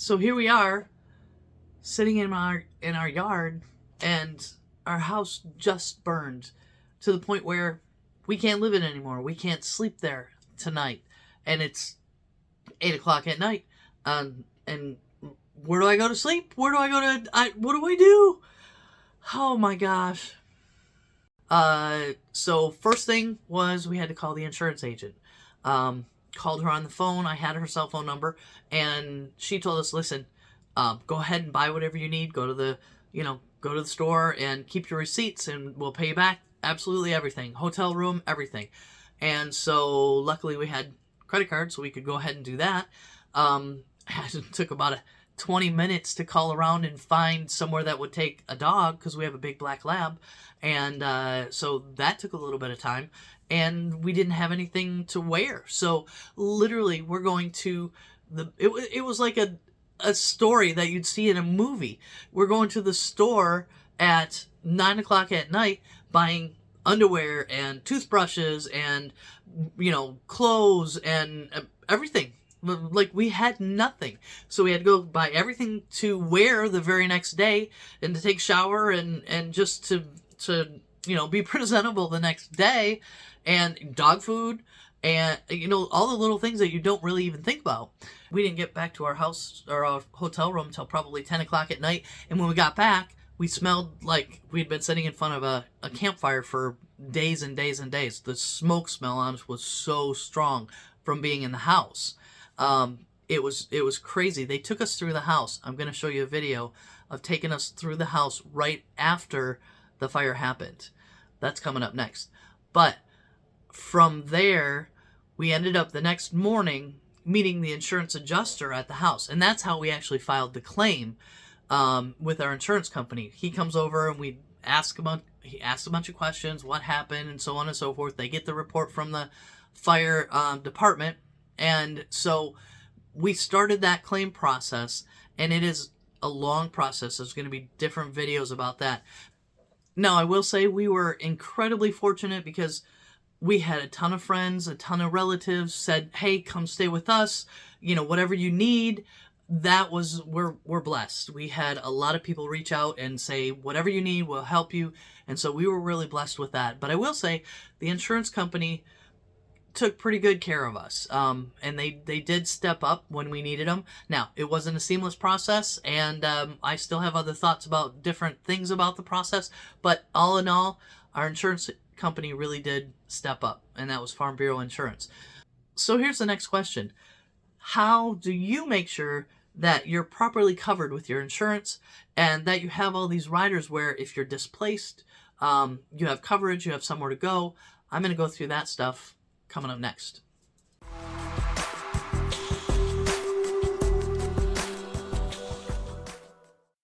So here we are, sitting in our yard, and our house just burned to the point where we can't live in it anymore. We can't sleep there tonight, and it's 8 o'clock at night. And where do I go to sleep? Where do I go to? What do I do? Oh my gosh. So first thing was we had to call the insurance agent. Called her on the phone. I had her cell phone number, and she told us, listen, go ahead and buy whatever you need. Go to the store and keep your receipts, and we'll pay you back absolutely everything. Hotel room, everything. And so luckily we had credit cards, so we could go ahead and do that. It took about 20 minutes to call around and find somewhere that would take a dog, because we have a big black lab, and so that took a little bit of time, and we didn't have anything to wear. So literally we're going to it was like a story that you'd see in a movie. We're going to the store at 9 o'clock at night, buying underwear and toothbrushes and clothes and everything. Like, we had nothing. So we had to go buy everything to wear the very next day, and to take a shower, and just to be presentable the next day, and dog food, and all the little things that you don't really even think about. We didn't get back to our house or our hotel room until probably 10 o'clock at night, and when we got back, we smelled like we'd been sitting in front of a campfire for days and days and days. The smoke smell on us was so strong from being in the house. It was crazy. They took us through the house. I'm going to show you a video of taking us through the house right after the fire happened. That's coming up next. But from there, we ended up the next morning meeting the insurance adjuster at the house. And that's how we actually filed the claim with our insurance company. He comes over, and he asks a bunch of questions, what happened, and so on and so forth. They get the report from the fire department. And so we started that claim process, and it is a long process. There's going to be different videos about that. Now, I will say we were incredibly fortunate, because we had a ton of friends, a ton of relatives said, hey, come stay with us, whatever you need. We're blessed. We had a lot of people reach out and say, whatever you need, we'll help you. And so we were really blessed with that. But I will say the insurance company took pretty good care of us, and they did step up when we needed them. Now, it wasn't a seamless process, and I still have other thoughts about different things about the process, but all in all, our insurance company really did step up, and that was Farm Bureau Insurance. So here's the next question. How do you make sure that you're properly covered with your insurance, and that you have all these riders where if you're displaced, you have coverage, you have somewhere to go? I'm going to go through that stuff coming up next.